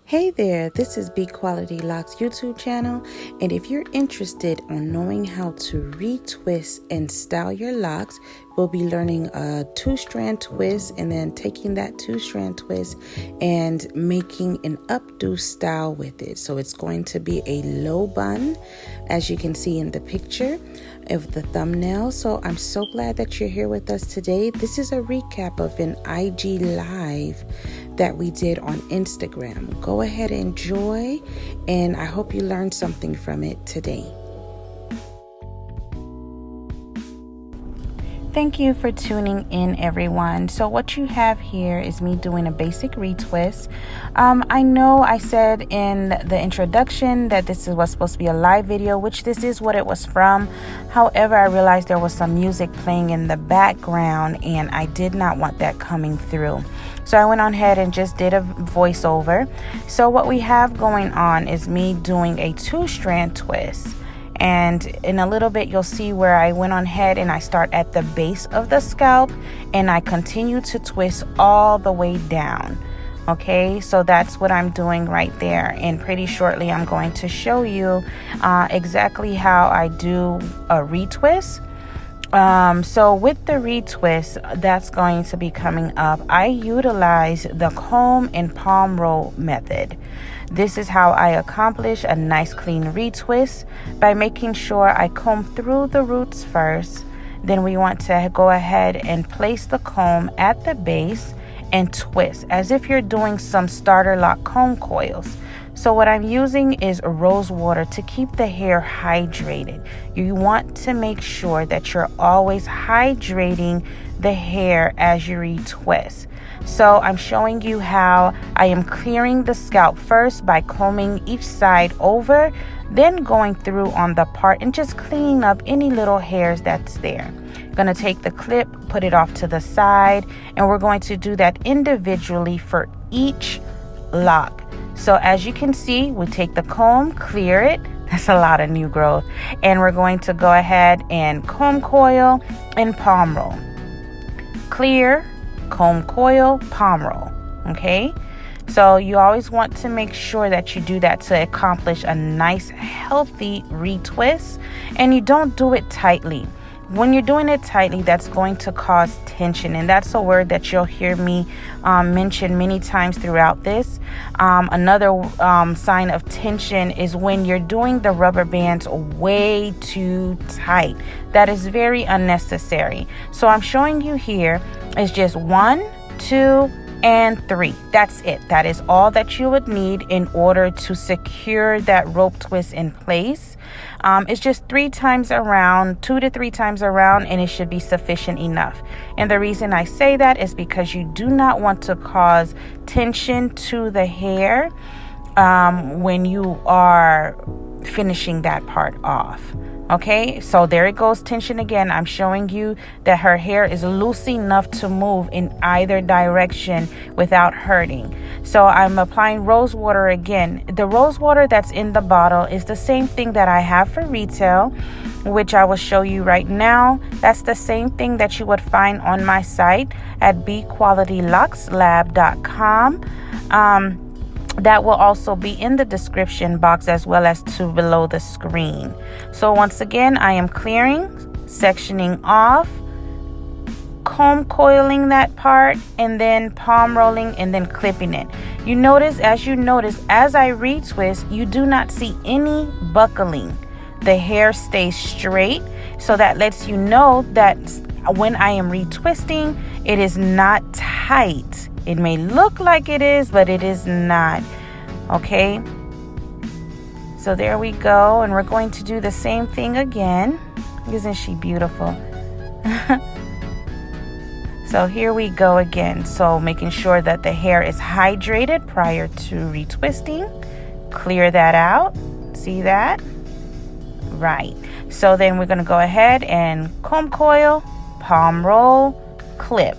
Hey there, this is BQualityLocs YouTube channel, and if you're interested on knowing how to retwist and style your locks, we'll be learning a 2-strand twist and then taking that 2-strand twist and making an updo style with it. So it's going to be a low bun, as you can see in the picture of the thumbnail. So I'm so glad that you're here with us today. This is a recap of an IG live that we did on Instagram. Go ahead and enjoy, and I hope you learned something from it today. Thank you for tuning in, everyone. So what you have here is me doing a basic retwist. I know I said in the introduction that this was supposed to be a live video, which this is what it was from. However, I realized there was some music playing in the background and I did not want that coming through. So I went on ahead and just did a voiceover. So what we have going on is me doing a 2-strand twist. And in a little bit, you'll see where I went on ahead and I start at the base of the scalp and I continue to twist all the way down. Okay, so that's what I'm doing right there. And pretty shortly, I'm going to show you exactly how I do a retwist. So with the retwist that's going to be coming up, I utilize the comb and palm roll method. This is how I accomplish a nice clean retwist, by making sure I comb through the roots first. Then we want to go ahead and place the comb at the base and twist as if you're doing some starter lock comb coils. So what I'm using is rose water to keep the hair hydrated. You want to make sure that you're always hydrating the hair as you retwist. So I'm showing you how I am clearing the scalp first by combing each side over, then going through on the part and just cleaning up any little hairs that's there. Going to take the clip, put it off to the side, and we're going to do that individually for each lock. So as you can see, we take the comb, clear it. That's a lot of new growth. And we're going to go ahead and comb coil and palm roll. Clear, comb coil, palm roll. Okay? So you always want to make sure that you do that to accomplish a nice, healthy retwist. And you don't do it tightly. When you're doing it tightly, that's going to cause tension, and that's a word that you'll hear me mention many times throughout this. Another sign of tension is when you're doing the rubber bands way too tight. That is very unnecessary. So I'm showing you here is just 1, 2, and 3. That's it. That is all that you would need in order to secure that rope twist in place. It's just 3 times around, 2 to 3 times around, and it should be sufficient enough. And the reason I say that is because you do not want to cause tension to the hair when you are finishing that part off. Okay, so there it goes, tension again. I'm showing you that her hair is loose enough to move in either direction without hurting. So I'm applying rose water again. The rose water that's in the bottle is the same thing that I have for retail, which I will show you right now. That's the same thing that you would find on my site at BQualityLocsLab.com. That will also be in the description box as well as below the screen. So once again, I am clearing, sectioning off, comb coiling that part, and then palm rolling and then clipping it. As you notice, as I retwist, you do not see any buckling. The hair stays straight, so that lets you know that when I am retwisting, it is not tight. It may look like it is, but it is not. Okay? So there we go. And we're going to do the same thing again. Isn't she beautiful? So here we go again. So making sure that the hair is hydrated prior to retwisting. Clear that out. See that? Right. So then we're going to go ahead and comb coil, palm roll, clip.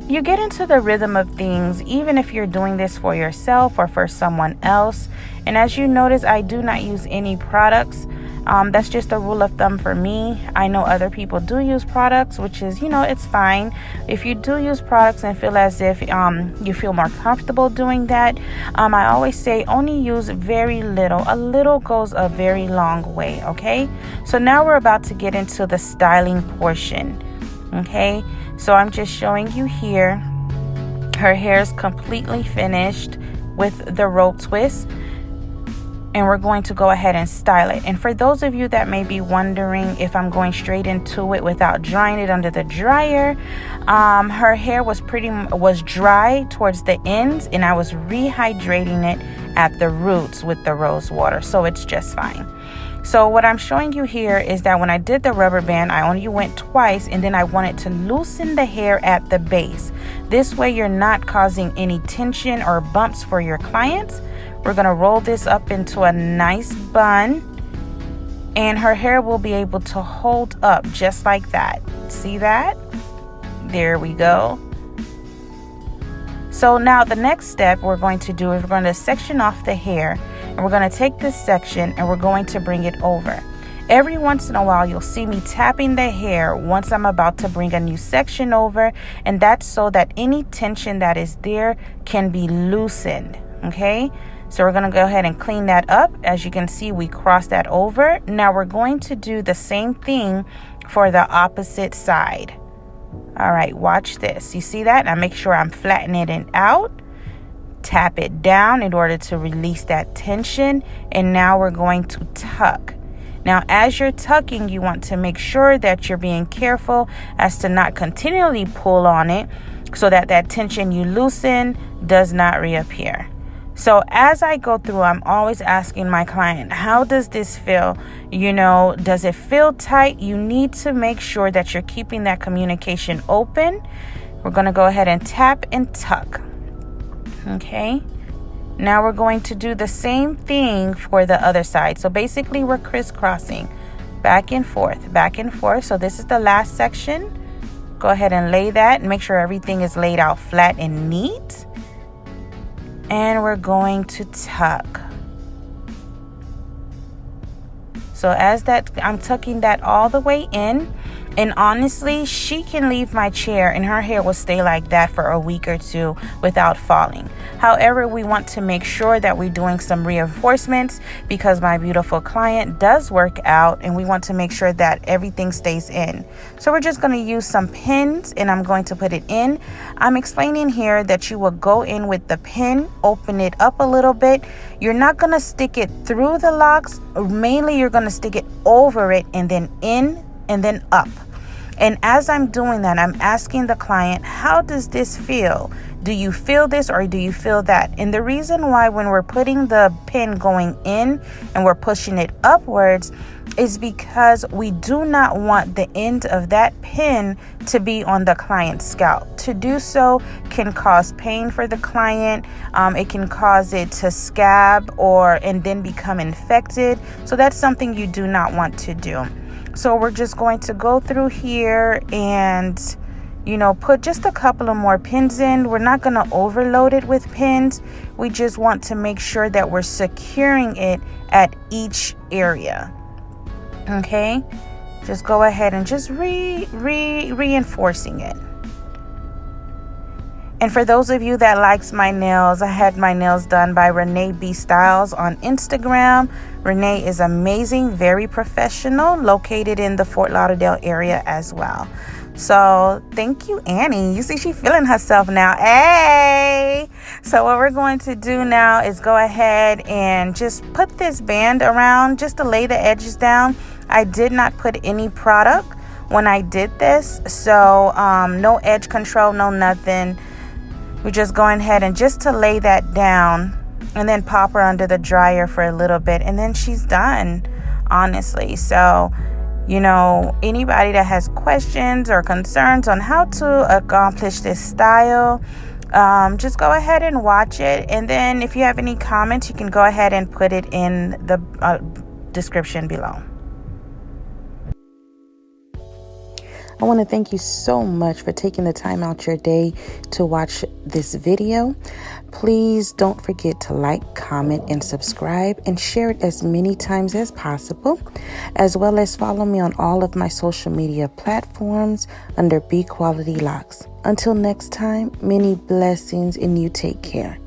You get into the rhythm of things even if you're doing this for yourself or for someone else. And as you notice, I do not use any products That's just a rule of thumb for me. I know other people do use products, which is, it's fine. If you do use products and feel as if you feel more comfortable doing that, I always say only use very little. A little goes a very long way, okay? So now we're about to get into the styling portion, okay? So I'm just showing you here. Her hair is completely finished with the rope twist, and we're going to go ahead and style it. And for those of you that may be wondering if I'm going straight into it without drying it under the dryer, her hair was dry towards the ends, and I was rehydrating it at the roots with the rose water, so it's just fine. So what I'm showing you here is that when I did the rubber band, I only went twice, and then I wanted to loosen the hair at the base. This way you're not causing any tension or bumps for your clients. We're going to roll this up into a nice bun, and her hair will be able to hold up just like that. See that? There we go. So now the next step we're going to do is we're going to section off the hair, and we're going to take this section and we're going to bring it over. Every once in a while, you'll see me tapping the hair once I'm about to bring a new section over, and that's so that any tension that is there can be loosened, okay? So we're going to go ahead and clean that up. As you can see, we crossed that over. Now we're going to do the same thing for the opposite side. All right, watch this. You see that? I make sure I'm flattening it out. Tap it down in order to release that tension. And now we're going to tuck. Now, as you're tucking, you want to make sure that you're being careful as to not continually pull on it so that that tension you loosen does not reappear. So as I go through, I'm always asking my client, how does this feel? Does it feel tight? You need to make sure that you're keeping that communication open. We're going to go ahead and tap and tuck. Okay. Now we're going to do the same thing for the other side. So basically we're crisscrossing back and forth, back and forth. So this is the last section. Go ahead and lay that and make sure everything is laid out flat and neat. And we're going to tuck. So as that, I'm tucking that all the way in. And honestly, she can leave my chair and her hair will stay like that for a week or two without falling. However, we want to make sure that we're doing some reinforcements because my beautiful client does work out, and we want to make sure that everything stays in. So we're just going to use some pins, and I'm going to put it in. I'm explaining here that you will go in with the pin, open it up a little bit. You're not going to stick it through the locks. Mainly, you're going to stick it over it and then in and then up. And as I'm doing that, I'm asking the client, how does this feel? Do you feel this or do you feel that? And the reason why when we're putting the pin going in and we're pushing it upwards is because we do not want the end of that pin to be on the client's scalp. To do so can cause pain for the client. It can cause it to scab and then become infected. So that's something you do not want to do. So we're just going to go through here and, put just a couple of more pins in. We're not going to overload it with pins. We just want to make sure that we're securing it at each area. Okay? Just go ahead and just reinforcing it. And for those of you that likes my nails, I had my nails done by Renee B Styles on Instagram. Renee is amazing, very professional, located in the Fort Lauderdale area as well. So thank you, Annie. You see, she's feeling herself now. Hey! So what we're going to do now is go ahead and just put this band around just to lay the edges down. I did not put any product when I did this. So no edge control, no nothing. We're just going ahead and just to lay that down and then pop her under the dryer for a little bit. And then she's done, honestly. So, anybody that has questions or concerns on how to accomplish this style, just go ahead and watch it. And then if you have any comments, you can go ahead and put it in the description below. I want to thank you so much for taking the time out your day to watch this video. Please don't forget to like, comment, and subscribe, and share it as many times as possible, as well as follow me on all of my social media platforms under BQualityLocs. Until next time, many blessings, and you take care.